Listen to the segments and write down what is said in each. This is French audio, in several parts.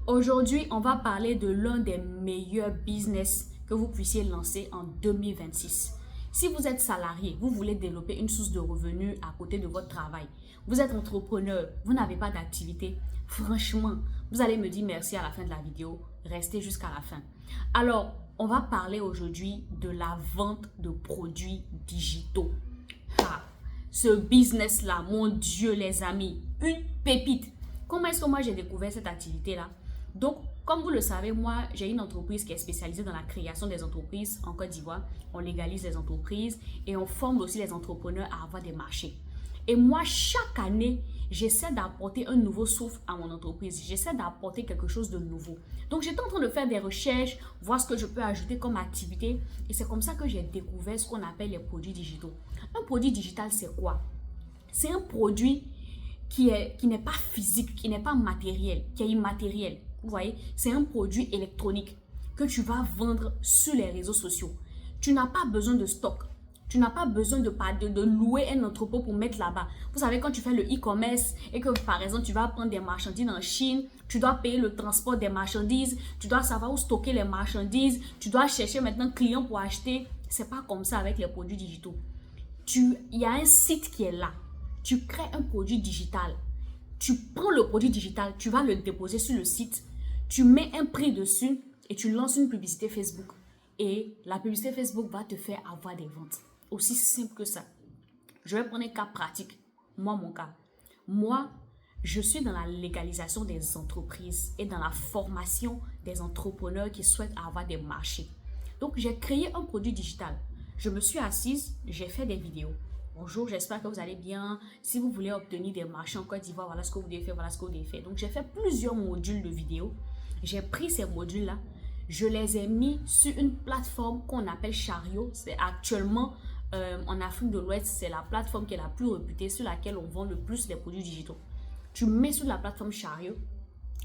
Aujourd'hui, on va parler de l'un des meilleurs business que vous puissiez lancer en 2026. Si vous êtes salarié, vous voulez développer une source de revenus à côté de votre travail, vous êtes entrepreneur, vous n'avez pas d'activité, franchement, vous allez me dire merci à la fin de la vidéo, restez jusqu'à la fin. Alors, on va parler aujourd'hui de la vente de produits digitaux. Ce business-là, mon Dieu les amis, une pépite. Comment est-ce que moi j'ai découvert cette activité-là? Donc, comme vous le savez, moi, j'ai une entreprise qui est spécialisée dans la création des entreprises en Côte d'Ivoire. On légalise les entreprises et on forme aussi les entrepreneurs à avoir des marchés. Et moi, chaque année, j'essaie d'apporter un nouveau souffle à mon entreprise. J'essaie d'apporter quelque chose de nouveau. Donc, j'étais en train de faire des recherches, voir ce que je peux ajouter comme activité. Et c'est comme ça que j'ai découvert ce qu'on appelle les produits digitaux. Un produit digital, c'est quoi? C'est un produit qui n'est pas physique, qui n'est pas matériel, qui est immatériel. Vous voyez, c'est un produit électronique que tu vas vendre sur les réseaux sociaux. Tu n'as pas besoin de stock. Tu n'as pas besoin de louer un entrepôt pour mettre là-bas. Vous savez, quand tu fais le e-commerce et que, par exemple, tu vas prendre des marchandises en Chine, tu dois payer le transport des marchandises, tu dois savoir où stocker les marchandises, tu dois chercher maintenant client pour acheter. C'est pas comme ça avec les produits digitaux. Il y a un site qui est là. Tu crées un produit digital. Tu prends le produit digital, tu vas le déposer sur le site, tu mets un prix dessus et tu lances une publicité Facebook. Et la publicité Facebook va te faire avoir des ventes. Aussi simple que ça. Je vais prendre un cas pratique. Moi, mon cas. Moi, je suis dans la légalisation des entreprises et dans la formation des entrepreneurs qui souhaitent avoir des marchés. Donc, j'ai créé un produit digital. Je me suis assise, j'ai fait des vidéos. Bonjour, j'espère que vous allez bien. Si vous voulez obtenir des marchés en Côte d'Ivoire, voilà ce que vous devez faire, voilà ce que vous devez faire. Donc, j'ai fait plusieurs modules de vidéos. J'ai pris ces modules-là, je les ai mis sur une plateforme qu'on appelle Chariot. C'est actuellement en Afrique de l'Ouest, c'est la plateforme qui est la plus réputée, sur laquelle on vend le plus les produits digitaux. Tu mets sur la plateforme Chariot,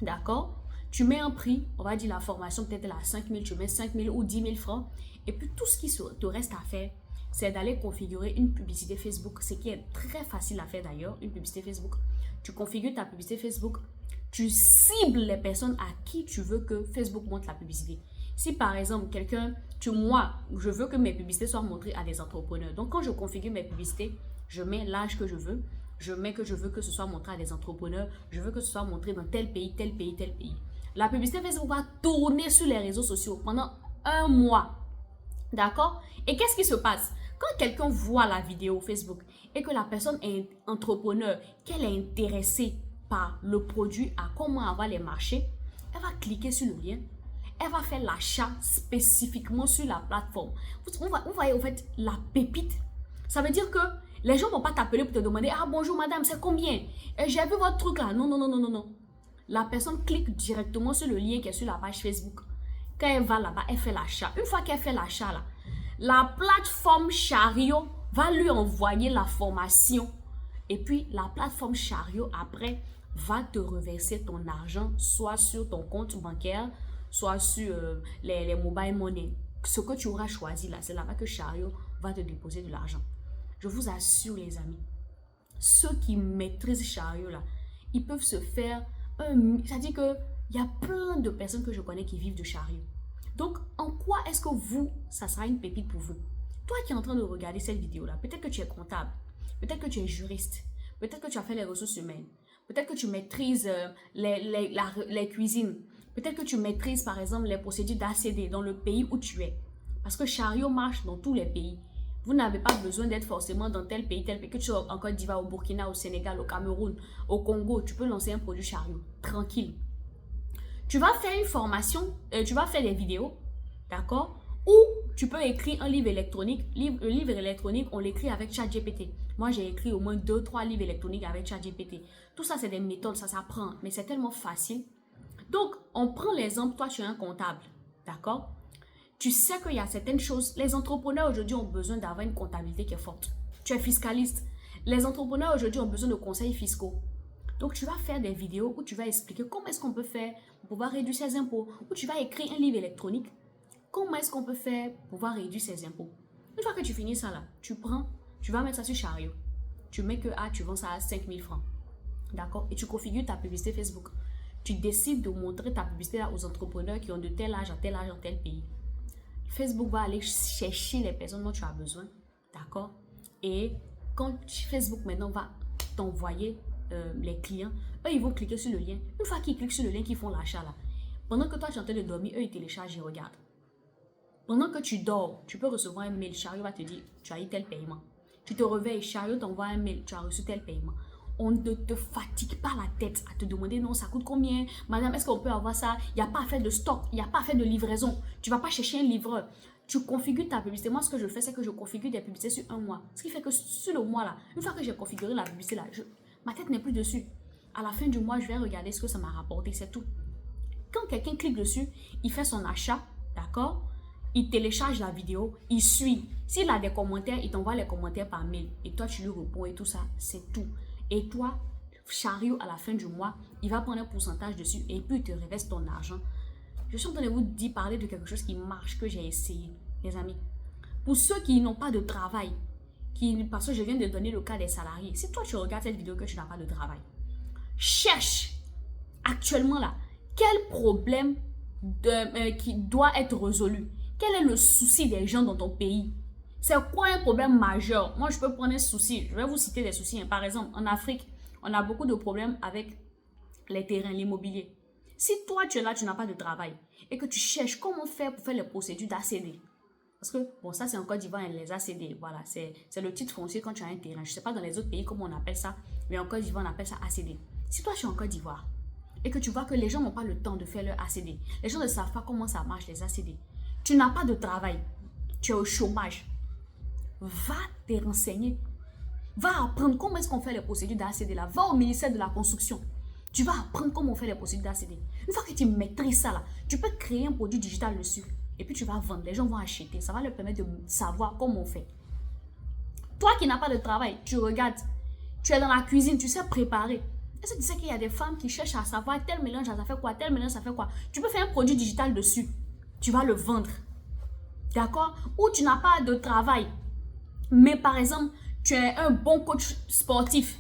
d'accord? Tu mets un prix, on va dire la formation peut-être à 5 000, tu mets 5 000 ou 10 000 francs. Et puis tout ce qui te reste à faire, c'est d'aller configurer une publicité Facebook, ce qui est très facile à faire d'ailleurs, une publicité Facebook. Tu configures ta publicité Facebook, tu cibles les personnes à qui tu veux que Facebook montre la publicité. Si par exemple, moi, je veux que mes publicités soient montrées à des entrepreneurs. Donc quand je configure mes publicités, je mets l'âge que je veux, je mets que je veux que ce soit montré à des entrepreneurs, je veux que ce soit montré dans tel pays, tel pays, tel pays. La publicité Facebook va tourner sur les réseaux sociaux pendant un mois. D'accord? Et qu'est-ce qui se passe? Quand quelqu'un voit la vidéo Facebook et que la personne est entrepreneur, qu'elle est intéressée par le produit, à comment avoir les marchés, elle va cliquer sur le lien, elle va faire l'achat spécifiquement sur la plateforme. Vous voyez en fait la pépite. Ça veut dire que les gens ne vont pas t'appeler pour te demander « Ah bonjour madame, c'est combien? J'ai vu votre truc là. » Non, non, non, non, non, non. La personne clique directement sur le lien qui est sur la page Facebook. Quand elle va là-bas, elle fait l'achat. Une fois qu'elle fait l'achat là, la plateforme Chariot va lui envoyer la formation. Et puis, la plateforme Chariot, après, va te reverser ton argent, soit sur ton compte bancaire, soit sur les mobile money. Ce que tu auras choisi là, c'est là-bas que Chariot va te déposer de l'argent. Je vous assure les amis, ceux qui maîtrisent Chariot là, ils peuvent se faire c'est-à-dire qu'il y a plein de personnes que je connais qui vivent de Chariot. Donc, en quoi est-ce que ça sera une pépite pour vous? Toi qui es en train de regarder cette vidéo-là, peut-être que tu es comptable, peut-être que tu es juriste, peut-être que tu as fait les ressources humaines, peut-être que tu maîtrises les cuisines, peut-être que tu maîtrises par exemple les procédures d'ACD dans le pays où tu es. Parce que Chariot marche dans tous les pays. Vous n'avez pas besoin d'être forcément dans tel pays, que tu sois en Côte d'Ivoire, au Burkina, au Sénégal, au Cameroun, au Congo. Tu peux lancer un produit Chariot, tranquille. Tu vas faire une formation, tu vas faire des vidéos, d'accord? Ou tu peux écrire un livre électronique. Le livre électronique, on l'écrit avec ChatGPT. Moi, j'ai écrit au moins 2-3 livres électroniques avec ChatGPT. Tout ça, c'est des méthodes, ça s'apprend, mais c'est tellement facile. Donc, on prend l'exemple, toi, tu es un comptable, d'accord? Tu sais qu'il y a certaines choses, les entrepreneurs aujourd'hui ont besoin d'avoir une comptabilité qui est forte. Tu es fiscaliste. Les entrepreneurs aujourd'hui ont besoin de conseils fiscaux. Donc, tu vas faire des vidéos où tu vas expliquer comment est-ce qu'on peut faire pour pouvoir réduire ses impôts. Ou tu vas écrire un livre électronique. Comment est-ce qu'on peut faire pour pouvoir réduire ses impôts. Une fois que tu finis ça là, tu vas mettre ça sur Chariot. Tu mets que tu vends ça à 5 000 francs. D'accord? Et tu configures ta publicité Facebook. tu décides de montrer ta publicité là aux entrepreneurs qui ont de tel âge à tel âge dans tel pays. Facebook va aller chercher les personnes dont tu as besoin, d'accord? Et quand Facebook maintenant va t'envoyer les clients, eux, ils vont cliquer sur le lien. Une fois qu'ils cliquent sur le lien, qu'ils font l'achat là, pendant que toi, tu es en train de dormir, eux, ils téléchargent et regardent. Pendant que tu dors, tu peux recevoir un mail, Chariot va te dire, tu as eu tel paiement. Tu te réveilles, Chariot t'envoie un mail, tu as reçu tel paiement. On ne te fatigue pas la tête à te demander, non, ça coûte combien? Madame, est-ce qu'on peut avoir ça? Il n'y a pas à faire de stock, il n'y a pas à faire de livraison. Tu ne vas pas chercher un livreur. Tu configures ta publicité. Moi, ce que je fais, c'est que je configure des publicités sur un mois. Ce qui fait que sur le mois là, une fois que j'ai configuré la publicité là, ma tête n'est plus dessus. À la fin du mois, je vais regarder ce que ça m'a rapporté, c'est tout. Quand quelqu'un clique dessus, il fait son achat, d'accord? Il télécharge la vidéo, il suit. S'il a des commentaires, il t'envoie les commentaires par mail. Et toi, tu lui réponds et tout ça, c'est tout. Et toi, Chariot, à la fin du mois, il va prendre un pourcentage dessus et puis il te reverse ton argent. Je suis en train de vous dire, parler de quelque chose qui marche, que j'ai essayé, les amis. Pour ceux qui n'ont pas de travail, parce que je viens de donner le cas des salariés, si toi, tu regardes cette vidéo que tu n'as pas de travail, cherche actuellement là, quel problème qui doit être résolu? Quel est le souci des gens dans ton pays? C'est quoi un problème majeur? Moi, je peux prendre un souci. Je vais vous citer des soucis. Par exemple, en Afrique, on a beaucoup de problèmes avec les terrains, l'immobilier. Si toi, tu es là, tu n'as pas de travail et que tu cherches comment faire pour faire les procédures d'ACD. Parce que, bon, ça, c'est en Côte d'Ivoire, les ACD. Voilà, c'est le titre foncier quand tu as un terrain. Je ne sais pas dans les autres pays comment on appelle ça, mais en Côte d'Ivoire, on appelle ça ACD. Si toi, tu es en Côte d'Ivoire et que tu vois que les gens n'ont pas le temps de faire leur ACD, les gens ne savent pas comment ça marche, les ACD, tu n'as pas de travail, tu es au chômage, va te renseigner. Va apprendre comment est-ce qu'on fait les procédures d'ACD là. Va au ministère de la Construction. Tu vas apprendre comment on fait les procédures d'ACD. Une fois que tu maîtrises ça là, tu peux créer un produit digital dessus. Et puis tu vas vendre. Les gens vont acheter. Ça va leur permettre de savoir comment on fait. Toi qui n'as pas de travail, tu regardes. Tu es dans la cuisine, tu sais préparer. Est-ce que tu sais qu'il y a des femmes qui cherchent à savoir tel mélange ça fait quoi, tel mélange ça fait quoi? Tu peux faire un produit digital dessus. Tu vas le vendre. D'accord? Ou tu n'as pas de travail. Mais par exemple, tu es un bon coach sportif.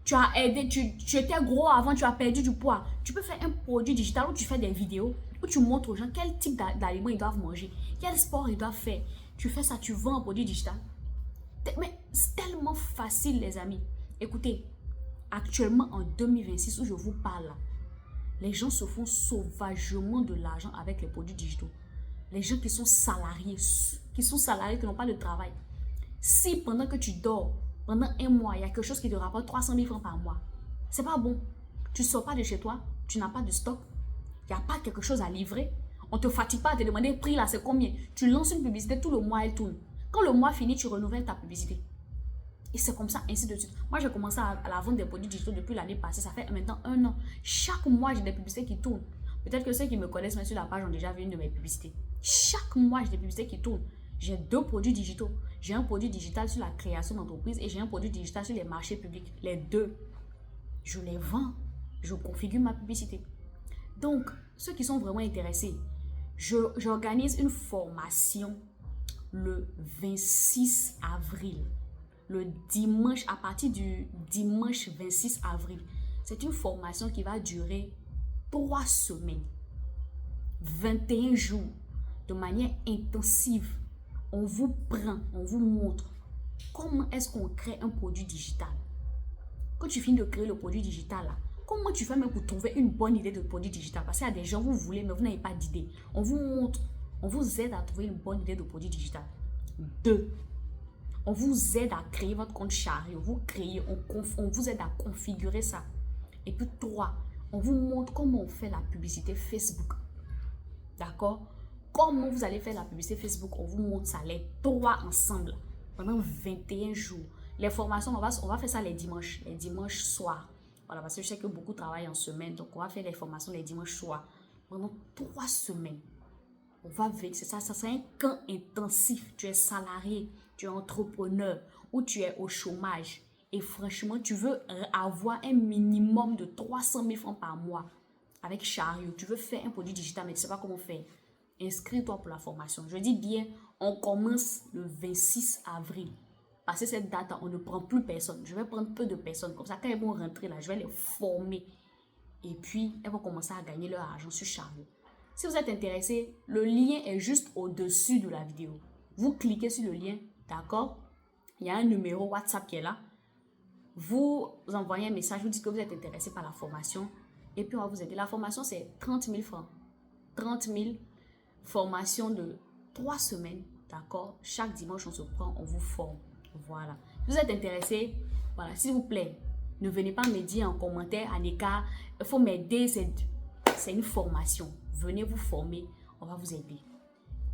Tu as aidé, tu étais gros avant, tu as perdu du poids. Tu peux faire un produit digital où tu fais des vidéos, où tu montres aux gens quel type d'aliments ils doivent manger, quel sport ils doivent faire. Tu fais ça, tu vends un produit digital. Mais c'est tellement facile, les amis. Écoutez, actuellement en 2026 où je vous parle, les gens se font sauvagement de l'argent avec les produits digitaux. Les gens qui sont salariés, qui n'ont pas de travail. Si pendant que tu dors, pendant un mois, il y a quelque chose qui te rapporte 300 000 francs par mois, c'est pas bon. Tu ne sors pas de chez toi, tu n'as pas de stock, il n'y a pas quelque chose à livrer. On ne te fatigue pas à te demander le prix là, c'est combien. Tu lances une publicité, tout le mois, elle tourne. Quand le mois finit, tu renouvelles ta publicité. Et c'est comme ça, ainsi de suite. Moi, j'ai commencé à la vendre des produits digitaux depuis l'année passée. Ça fait maintenant 1 an. Chaque mois, j'ai des publicités qui tournent. Peut-être que ceux qui me connaissent même sur la page ont déjà vu une de mes publicités. Chaque mois, j'ai des publicités qui tournent. J'ai 2 produits digitaux. J'ai un produit digital sur la création d'entreprise et j'ai un produit digital sur les marchés publics. Les 2, je les vends. Je configure ma publicité. Donc, ceux qui sont vraiment intéressés, j'organise une formation le 26 avril. Le dimanche, à partir du dimanche 26 avril. C'est une formation qui va durer 3 semaines. 21 jours. De manière intensive. On vous prend, on vous montre comment est-ce qu'on crée un produit digital. Quand tu finis de créer le produit digital, là, comment tu fais même pour trouver une bonne idée de produit digital? Parce qu'il y a des gens, vous voulez, mais vous n'avez pas d'idée. On vous montre, on vous aide à trouver une bonne idée de produit digital. 2, on vous aide à créer votre compte Chariot. On vous aide à configurer ça. Et puis 3, on vous montre comment on fait la publicité Facebook. D'accord? Comment vous allez faire la publicité Facebook? On vous montre ça, les 3 ensemble, pendant 21 jours. Les formations, on va faire ça les dimanches soirs. Voilà, parce que je sais que beaucoup travaillent en semaine, donc on va faire les formations les dimanches soirs. Pendant 3 semaines, on va vivre, c'est ça sera un camp intensif. Tu es salarié, tu es entrepreneur ou tu es au chômage. Et franchement, tu veux avoir un minimum de 300 000 francs par mois avec Chariot. Tu veux faire un produit digital, mais tu ne sais pas comment faire. Inscris-toi pour la formation. Je dis bien, on commence le 26 avril. Parce que cette date, on ne prend plus personne. Je vais prendre peu de personnes. Comme ça, quand ils vont rentrer là, je vais les former. et puis elles vont commencer à gagner leur argent sur Chariot. Si vous êtes intéressé, le lien est juste au-dessus de la vidéo. Vous cliquez sur le lien, d'accord? Il y a un numéro WhatsApp qui est là. Vous envoyez un message, vous dites que vous êtes intéressé par la formation et puis on va vous aider. La formation, c'est 30 000 francs. 30 000, formation de 3 semaines, d'accord? Chaque dimanche, on se prend, on vous forme. Voilà. Si vous êtes intéressé, voilà, s'il vous plaît, ne venez pas me dire en commentaire, Aneka, il faut m'aider, c'est une formation. Venez vous former, on va vous aider.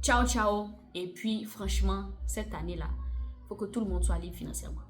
Ciao, ciao. Et puis, franchement, cette année-là, il faut que tout le monde soit libre financièrement.